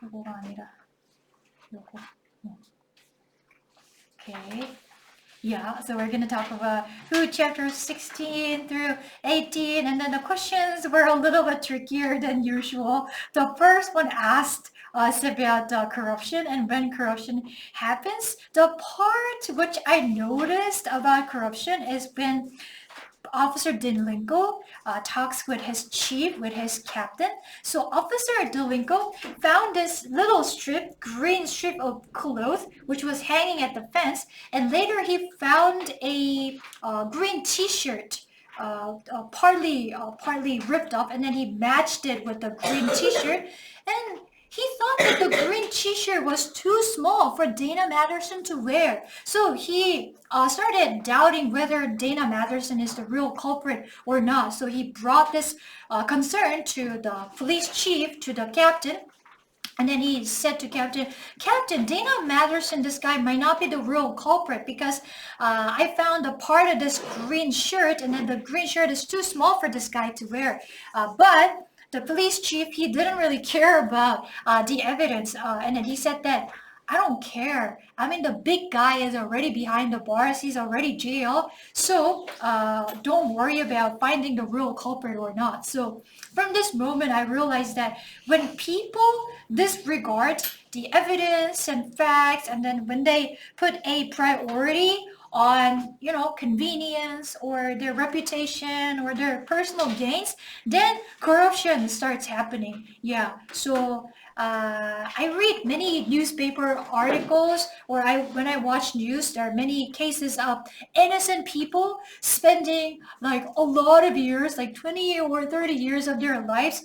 요거가 아니라 요거. Okay. Yeah, so we're going to talk about Hoot chapter 16 through 18, and then the questions were a little bit trickier than usual. The first one asked us about corruption and when corruption happens. The part which I noticed about corruption is when Officer Delinko talks with his chief, with his captain. So Officer Delinko found this little green strip of cloth, which was hanging at the fence, and later he found a green T-shirt, partly ripped off, and then he matched it with the green T-shirt, and he thought that the green T-shirt was too small for Dana Matherson to wear. So he started doubting whether Dana Matherson is the real culprit or not. So he brought this concern to the police chief, to the captain. And then he said to Captain, Dana Matherson, this guy might not be the real culprit because I found a part of this green shirt, and then the green shirt is too small for this guy to wear. But the police chief, he didn't really care about the evidence. And then he said that, I don't care. I mean, the big guy is already behind the bars. He's already jailed. So don't worry about finding the real culprit or not. So from this moment, I realized that when people disregard the evidence and facts, and then when they put a priority on, convenience or their reputation or their personal gains, then corruption starts happening. Yeah. So I read many newspaper articles, or when I watch news, there are many cases of innocent people spending like a lot of years, like 20 or 30 years of their lives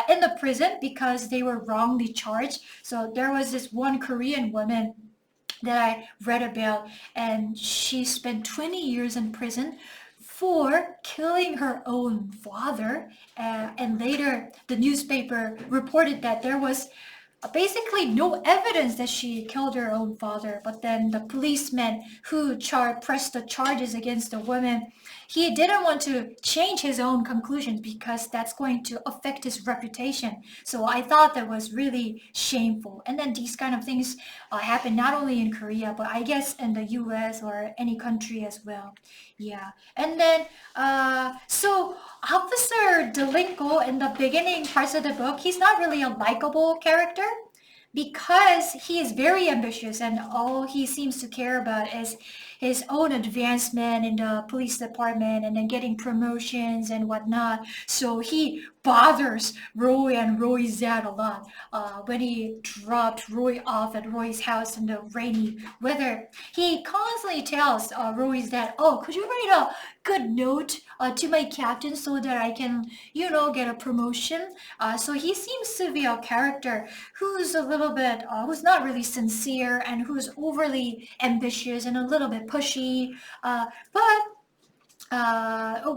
in the prison because they were wrongly charged. So there was this one Korean woman that I read about, and she spent 20 years in prison for killing her own father. And later, the newspaper reported that there was basically no evidence that she killed her own father. But then the policeman who pressed the charges against the woman, he didn't want to change his own conclusions because that's going to affect his reputation. So I thought that was really shameful. And then these kind of things happen not only in Korea, but I guess in the US or any country as well. Yeah. And then, so Officer Delinko in the beginning parts of the book, he's not really a likable character because he is very ambitious and all he seems to care about is his own advancement in the police department and then getting promotions and whatnot. So he bothers Roy and Roy's dad a lot. When he dropped Roy off at Roy's house in the rainy weather, he constantly tells Roy's dad, oh, could you write a good note to my captain so that I can, get a promotion? So he seems to be a character who's a little bit, who's not really sincere and who's overly ambitious and a little bit pushy. But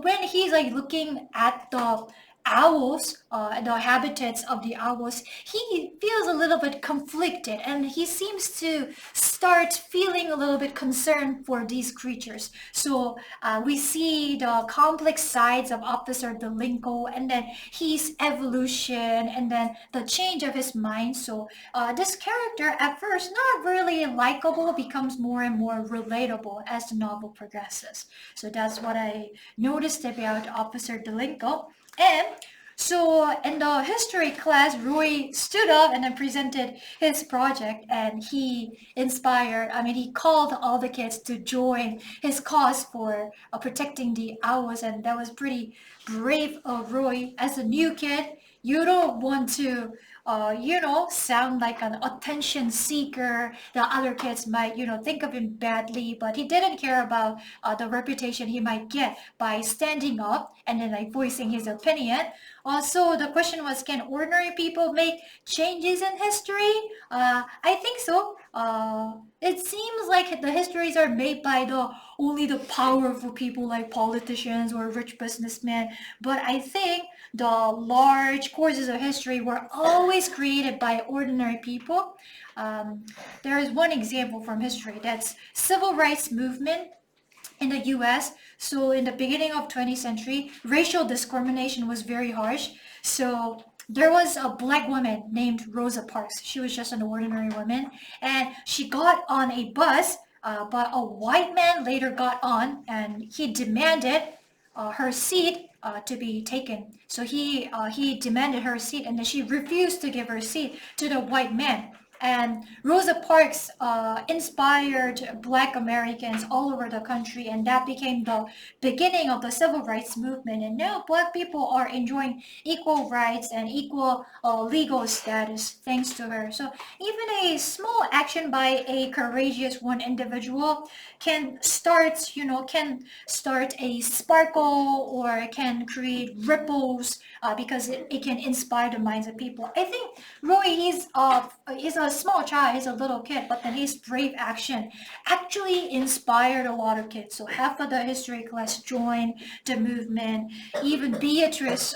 when he's like looking at the owls, the habitats of the owls, he feels a little bit conflicted and he seems to start feeling a little bit concerned for these creatures. So we see the complex sides of Officer Delinko and then his evolution and then the change of his mind. So this character at first not really likable becomes more and more relatable as the novel progresses. So that's what I noticed about Officer Delinko. And so in the history class, Roy stood up and then presented his project and he he called all the kids to join his cause for protecting the owls, and that was pretty brave of Roy. As a new kid, you don't want to sound like an attention seeker. The other kids might, think of him badly, but he didn't care about the reputation he might get by standing up and then like voicing his opinion. Also, the question was, can ordinary people make changes in history? I think so. It seems like the histories are made by only the powerful people like politicians or rich businessmen, but I think the large courses of history were always created by ordinary people. There is one example from history, that's civil rights movement in the US. So in the beginning of 20th century, racial discrimination was very harsh. So there was a black woman named Rosa Parks. She was just an ordinary woman, and she got on a bus, but a white man later got on, and he demanded her seat to be taken. So he demanded her seat, and then she refused to give her seat to the white man. And Rosa Parks inspired Black Americans all over the country, and that became the beginning of the civil rights movement. And now Black people are enjoying equal rights and equal legal status thanks to her. So even a small action by a courageous one individual can start a sparkle or can create ripples because it can inspire the minds of people. I think Roy, he's a small child, he's a little kid, but then his brave action actually inspired a lot of kids. So half of the history class joined the movement. Even Beatrice,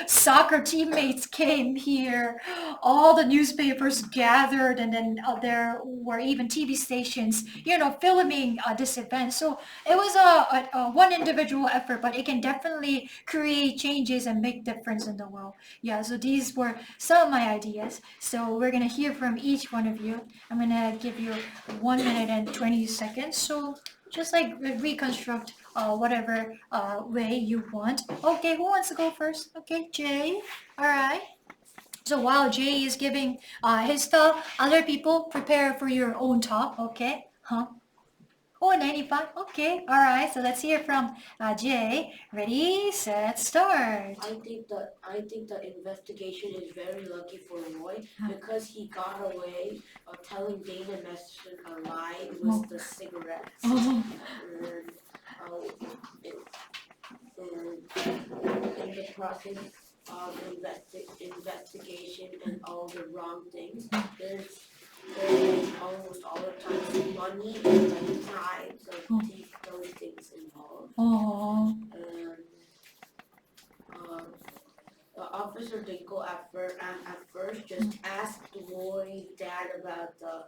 soccer teammates came here. All the newspapers gathered, and then there were even TV stations, filming this event. So it was a one individual effort, but it can definitely create changes and make difference in the world. Yeah, so these were some of my ideas. So we're gonna hear from each one of you. I'm gonna give you 1 minute and 20 seconds. So just like reconstruct whatever way you want. Okay, who wants to go first? Okay, Jay. All right. So while Jay is giving his talk, other people prepare for your own talk. Okay. Huh? Oh, 95. Okay. All right. So let's hear from Jay. Ready, set, start. I think the investigation is very lucky for Roy because he got away telling Dana Masterson a lie Oh. with the cigarettes. Oh. And, in, in the process of investigation and all the wrong things, there's almost all the time money and like bribes of those things involved. Oh. And um, the officer did go at first just asked Roy's dad about the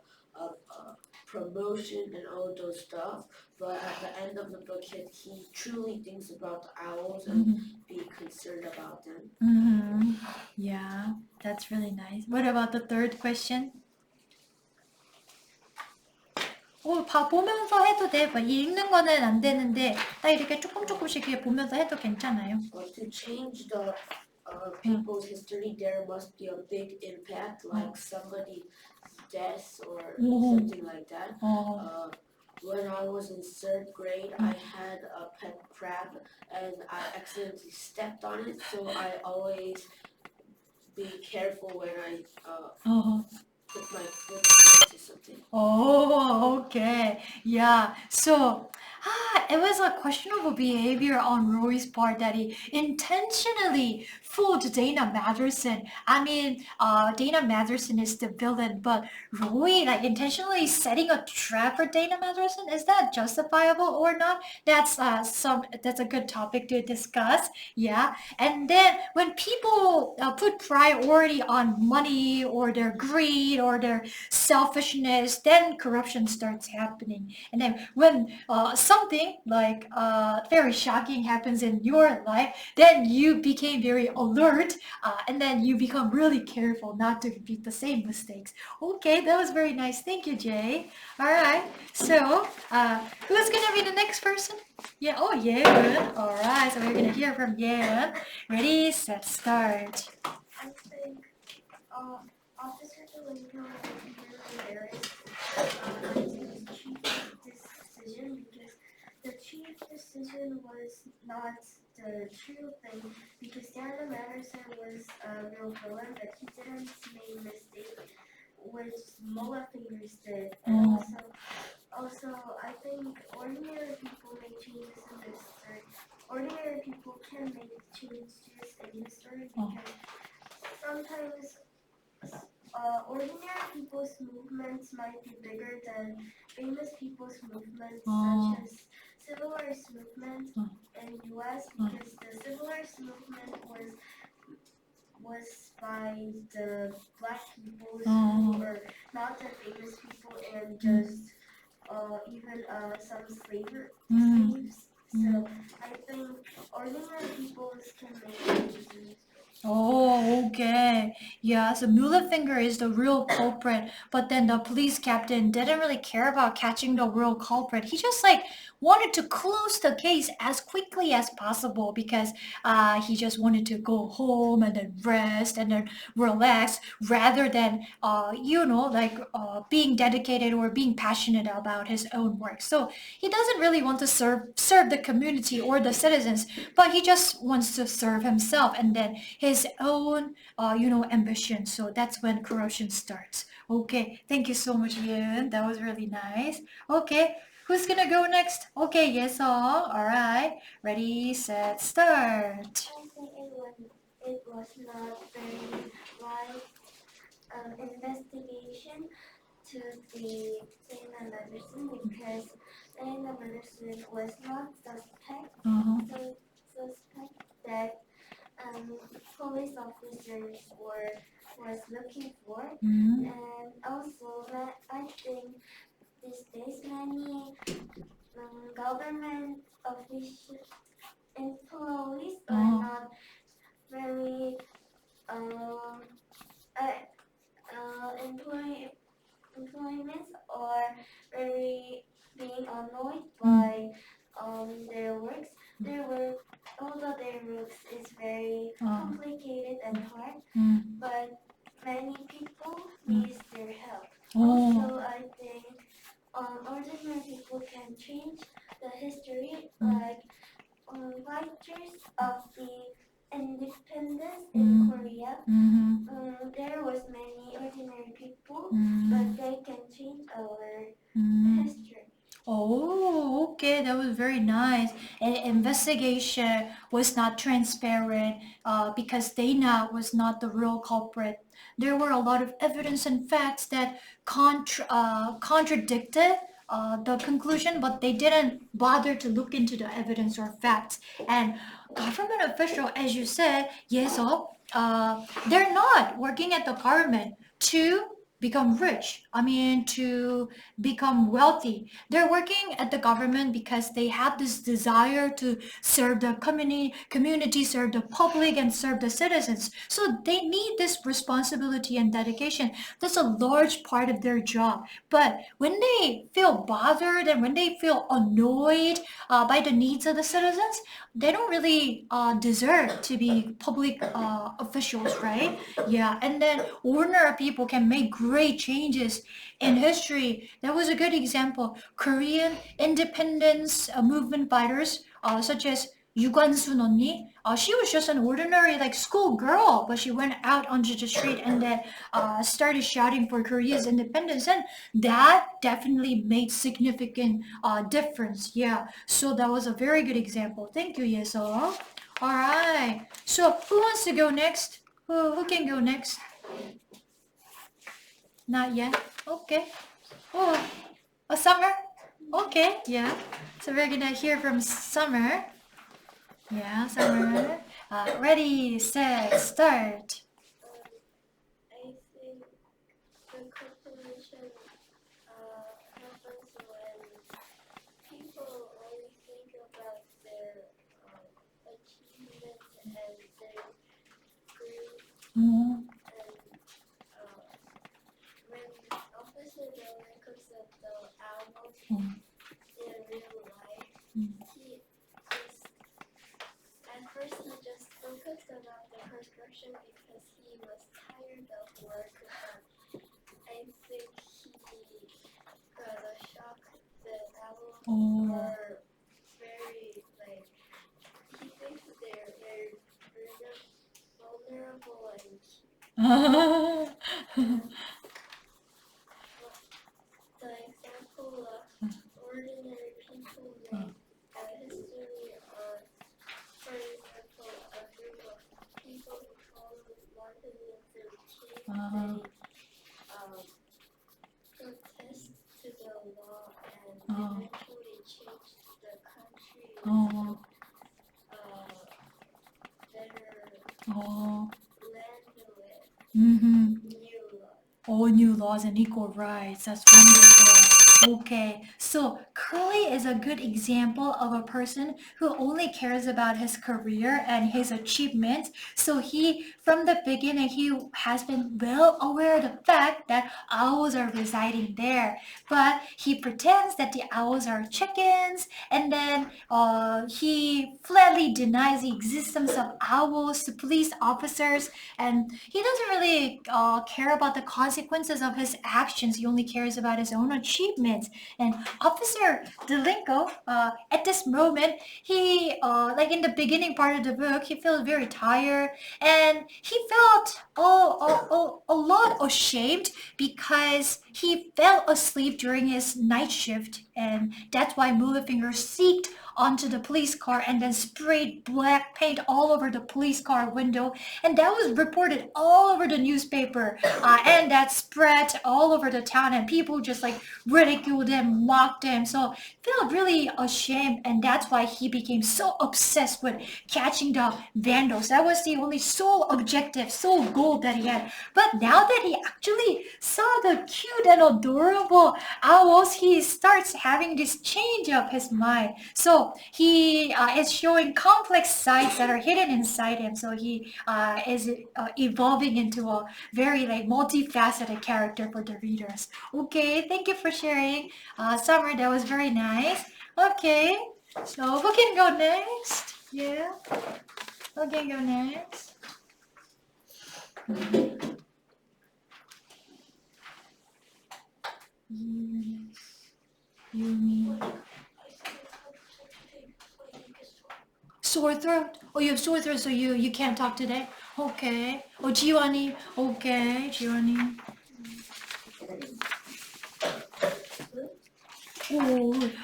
promotion and all those stuff, but at the end of the book, he truly thinks about the owls and be concerned about them. Mm-hmm. Yeah, that's really nice. What about the third question? 보면서 해도 돼. 뭐 읽는 거는 안 되는데 딱 이렇게 조금씩 이렇게 보면서 해도 괜찮아요. To change the people's history, there must be a big impact, like somebody's death or something like that. When I was in third grade, I had a pet crab and I accidentally stepped on it, so I always be careful when I put my foot into something. Oh, okay. Yeah. So, it was a questionable behavior on Roy's part that he intentionally fooled Dana Matherson. I mean, Dana Matherson is the villain, but Roy, like, intentionally setting a trap for Dana Matherson, is that justifiable or not? That's a good topic to discuss. Yeah. And then when people put priority on money or their greed or their selfishness, then corruption starts happening. And then when something like very shocking happens in your life, then you became very alert, and then you become really careful not to repeat the same mistakes. Okay, that was very nice. Thank you, Jay. All right. So, who's gonna be the next person? Yeah. Oh, yeah. All right. So we're gonna hear from Yeon. Ready, set, start. I think Officer Delaney was really embarrassed his chief's decision because the chief's decision was not the true thing because Daniel Madison was a real villain, but he didn't make a mistake, which Mullah Fingers did. And also, I think ordinary people make changes in history. Ordinary people can make changes in history because sometimes ordinary people's movements might be bigger than famous people's movements, such as civil rights movement in U.S. because the civil rights movement was by the black people who were not the famous people and just even some slaves. So I think ordinary people can make changes. Oh, okay. Yeah, so Mulefinger is the real culprit, but then the police captain didn't really care about catching the real culprit. He just like wanted to close the case as quickly as possible because he just wanted to go home and then rest and then relax rather than like being dedicated or being passionate about his own work. So he doesn't really want to serve the community or the citizens, but he just wants to serve himself and then his own ambition. So that's when corruption starts. Okay, thank you so much, Yun. That was really nice. Okay, who's gonna go next? Okay, yes, all right. Ready, set, start. I think it was not very wide investigation to the Dana Medicine because Dana Medicine was not Uh-huh. suspect that police officers was looking for, Mm-hmm. and also that I think these days many government official employees are Uh-huh. not very um uh, employments are very being annoyed by their works. Their work, although their works is very complicated and hard, but many people needs their help. Also, I think ordinary people can change the history, like fighters of the independence in Korea. There was many ordinary people, but they can change our history. Oh, okay, that was very nice. And investigation was not transparent because Dana was not the real culprit. There were a lot of evidence and facts that contradicted the conclusion, but they didn't bother to look into the evidence or facts. And government official, as you said, yes, they're not working at the government to become rich. I mean, to become wealthy. They're working at the government because they have this desire to serve the community, serve the public, and serve the citizens. So they need this responsibility and dedication. That's a large part of their job. But when they feel bothered and when they feel annoyed by the needs of the citizens, they don't really deserve to be public officials, right? Yeah, and then ordinary people can make great changes in history. That was a good example. Korean independence movement fighters, such as Yugansun 언니, she was just an ordinary like school girl, but she went out onto the street and then started shouting for Korea's independence, and that definitely made significant difference. Yeah, so that was a very good example. Thank you, Yeso. All right. So who wants to go next? Who can go next? Not yet. Okay. Oh, a Summer? Okay, yeah. So we're gonna hear from Summer. Yeah, Summer. Ready, set, start. I think the corporation happens when people only think about their achievements and their grades, Mm-hmm. and when Officer Miller looks at the albums in real life, he just at first he just focused about the construction because he was tired of work, but I think he got a shock that albums are very like he thinks they're very vulnerable and the example of ordinary people make history are, for example, a group of people who followed Martin Luther King. They protest to the law and eventually changed the country with better land with new laws. All new laws and equal rights. That's wonderful. Okay, so Curly is a good example of a person who only cares about his career and his achievements. So from the beginning, he has been well aware of the fact that owls are residing there. But he pretends that the owls are chickens, and then he flatly denies the existence of owls to police officers, and he doesn't really care about the consequences of his actions. He only cares about his own achievements. And Officer Delinko, at this moment, like in the beginning part of the book, he felt very tired, and he felt a lot ashamed because he fell asleep during his night shift, and that's why Finger seeked onto the police car and then sprayed black paint all over the police car window, and that was reported all over the newspaper, and that spread all over the town, and people just like ridiculed him, mocked him. So felt really ashamed, and that's why he became so obsessed with catching the vandals. That was the only sole objective, sole goal that he had. But now that he actually saw the cute and adorable owls, he starts having this change of his mind. So he is showing complex sides that are hidden inside him. So he is evolving into a very like multifaceted character for the readers. Okay, thank you for sharing, Summer. That was very nice. Okay, so who can go next? Yeah, who can go next? Yes, Yumi. Sore throat? Oh, you have sore throat, so you can't talk today? Okay. Oh, Jiwani. Okay, Jiwani.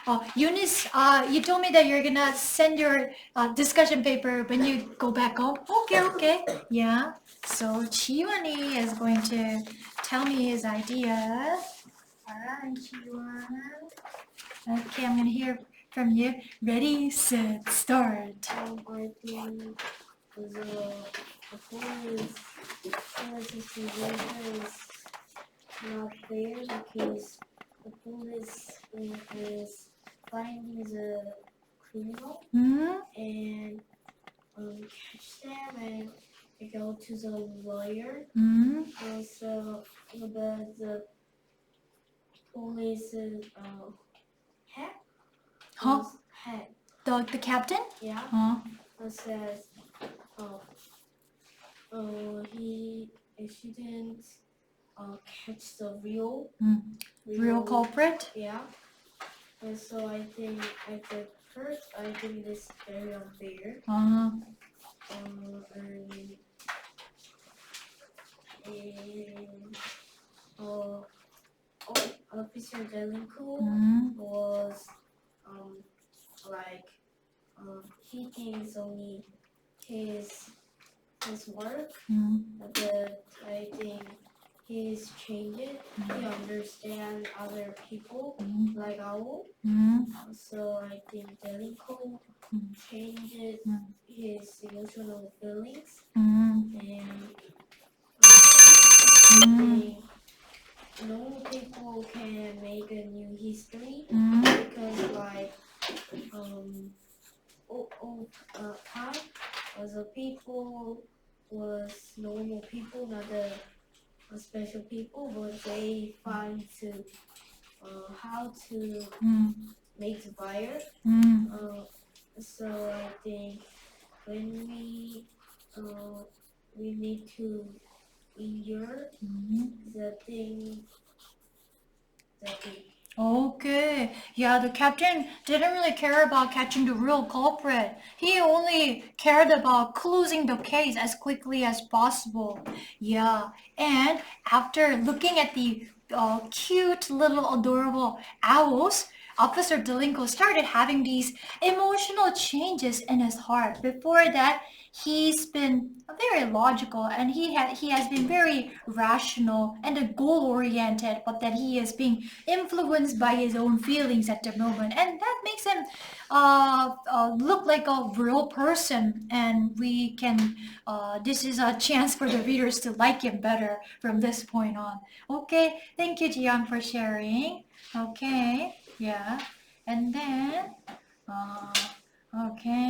Oh, Eunice, you told me that you're gonna send your discussion paper when you go back home. Okay, okay. Yeah. So Chiwani is going to tell me his idea. Alright, Chiwan. Okay, I'm gonna hear from you. Ready, set, start. I think the police situation is not fair because the police is finding the criminal and catch them and they go to the lawyer. Also, but the police head Huh? head The captain? yeah Huh? says he shouldn't catch the Real culprit? yeah. And so I think at the first I think this is very unfair. And Officer Delinco was like he thinks only his work, but I think he's changed. He understands other people like Owl. So I think Delinco changed his emotional feelings, and I think normal people can make a new history because like time the people was normal people, not the special people, but they find to how to make the fire. So I think when we need to endure the thing that we. Okay. Yeah, the captain didn't really care about catching the real culprit. He only cared about closing the case as quickly as possible. Yeah. And after looking at the cute little adorable owls, Officer Delinko started having these emotional changes in his heart. Before that, he's been a very logical, and he has been very rational and goal oriented, but that he is being influenced by his own feelings at the moment, and that makes him look like a real person. And we can this is a chance for the readers to like him better from this point on. Okay, thank you, Jiyoung, for sharing. Okay, yeah, and then okay.